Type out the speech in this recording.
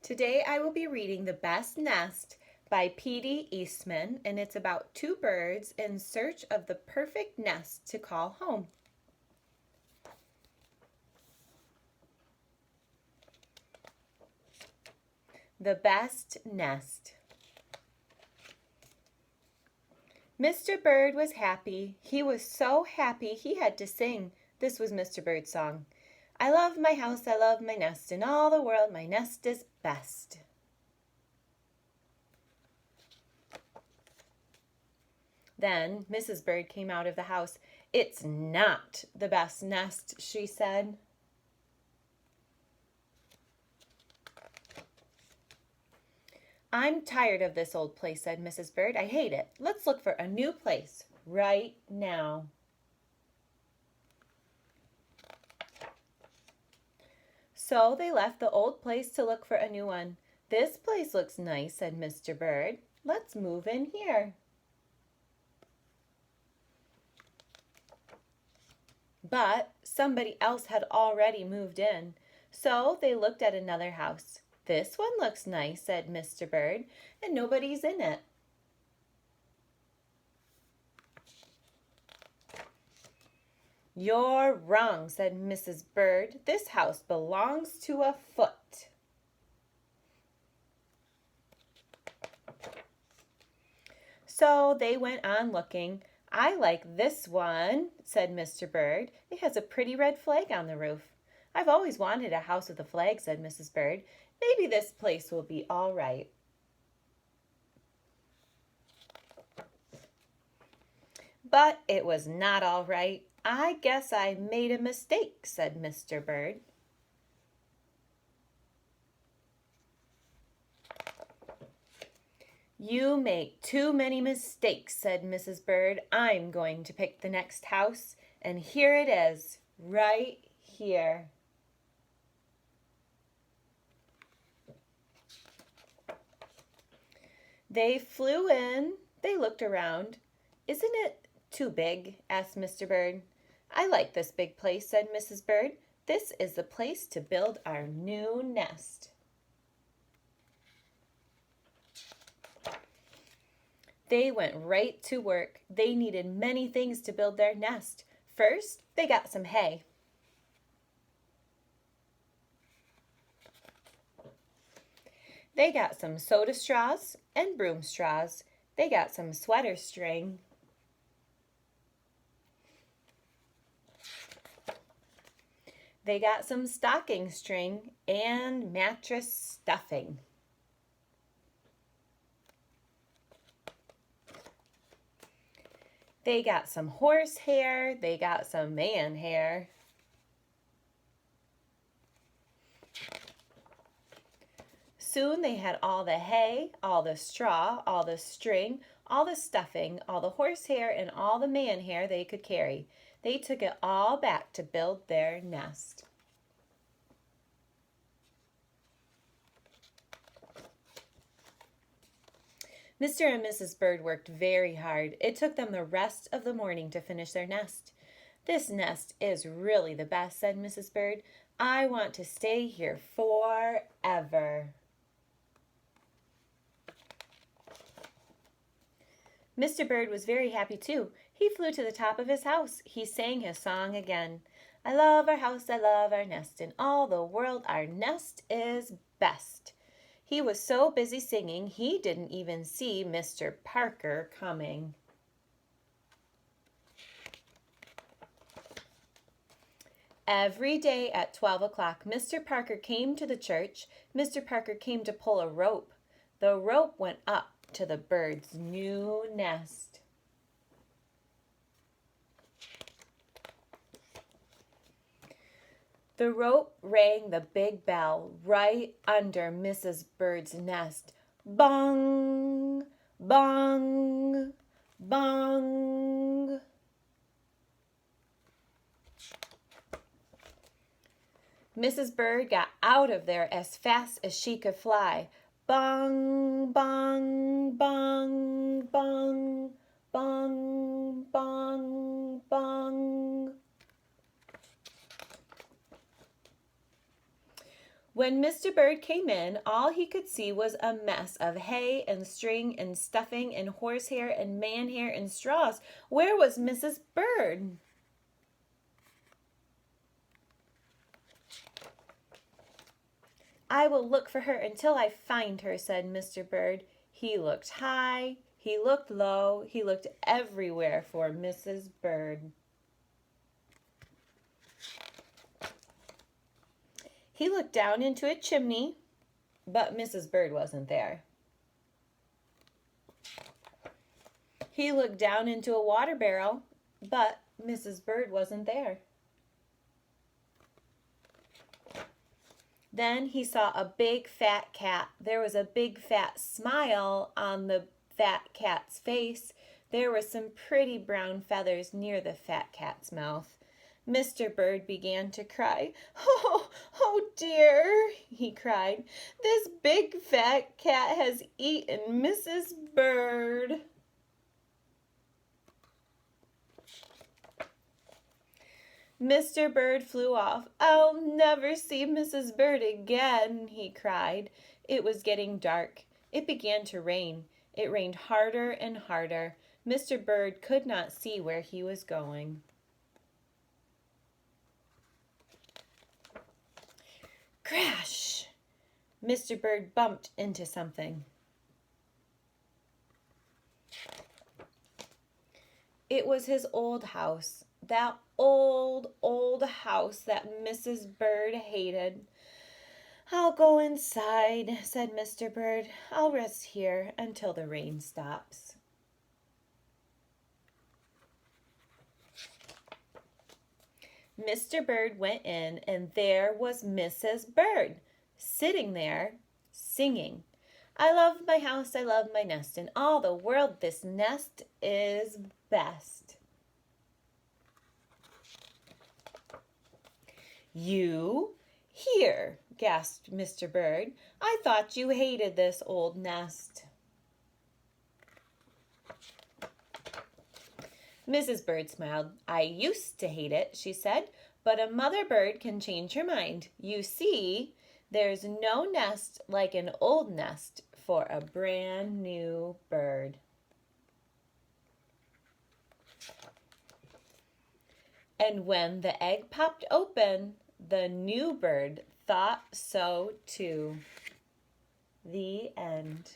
Today I will be reading The Best Nest by P.D. Eastman, and it's about two birds in search of the perfect nest to call home. The Best Nest. Mr. Bird was happy. He was so happy he had to sing. This was Mr. Bird's song. I love my house, I love my nest. In all the world, my nest is best. Then Mrs. Bird came out of the house. It's not the best nest, she said. I'm tired of this old place, said Mrs. Bird. I hate it. Let's look for a new place right now. So they left the old place to look for a new one. This place looks nice, said Mr. Bird. Let's move in here. But somebody else had already moved in, so they looked at another house. This one looks nice, said Mr. Bird, and nobody's in it. You're wrong, said Mrs. Bird. This house belongs to a foot. So they went on looking. I like this one, said Mr. Bird. It has a pretty red flag on the roof. I've always wanted a house with a flag, said Mrs. Bird. Maybe this place will be all right. But it was not all right. I guess I made a mistake, said Mr. Bird. You make too many mistakes, said Mrs. Bird. I'm going to pick the next house, and here it is, right here. They flew in. They looked around. Isn't it too big? Asked Mr. Bird. I like this big place, said Mrs. Bird. This is the place to build our new nest. They went right to work. They needed many things to build their nest. First, they got some hay. They got some soda straws and broom straws. They got some sweater string. They got some stocking string and mattress stuffing. They got some horse hair. They got some man hair. Soon they had all the hay, all the straw, all the string, all the stuffing, all the horse hair, and all the man hair they could carry. They took it all back to build their nest. Mr. and Mrs. Bird worked very hard. It took them the rest of the morning to finish their nest. This nest is really the best, said Mrs. Bird. I want to stay here forever. Mr. Bird was very happy too. He flew to the top of his house. He sang his song again. I love our house, I love our nest. In all the world, our nest is best. He was so busy singing, he didn't even see Mr. Parker coming. Every day at 12 o'clock, Mr. Parker came to the church. Mr. Parker came to pull a rope. The rope went up to the bird's new nest. The rope rang the big bell right under Mrs. Bird's nest. Bong, bong, bong. Mrs. Bird got out of there as fast as she could fly. Bong, bong, bong, bong, bong, bong, bong. When Mr. Bird came in, all he could see was a mess of hay and string and stuffing and horsehair and manhair and straws. Where was Mrs. Bird? I will look for her until I find her, said Mr. Bird. He looked high, he looked low, he looked everywhere for Mrs. Bird. He looked down into a chimney, but Mrs. Bird wasn't there. He looked down into a water barrel, but Mrs. Bird wasn't there. Then he saw a big fat cat. There was a big fat smile on the fat cat's face. There were some pretty brown feathers near the fat cat's mouth. Mr. Bird began to cry. Oh dear, he cried. This big fat cat has eaten Mrs. Bird. Mr. Bird flew off. I'll never see Mrs. Bird again, he cried. It was getting dark. It began to rain. It rained harder and harder. Mr. Bird could not see where he was going. Crash! Mr. Bird bumped into something. It was his old house. That old house that Mrs. Bird hated. I'll go inside, said Mr. Bird. I'll rest here until the rain stops. Mr. Bird went in, and there was Mrs. Bird, sitting there, singing. I love my house, I love my nest. In all the world, this nest is best. You? Here, gasped Mr. Bird. I thought you hated this old nest. Mrs. Bird smiled. I used to hate it, she said, but a mother bird can change her mind. You see, there's no nest like an old nest for a brand new bird. And when the egg popped open, the new bird thought so too. The end.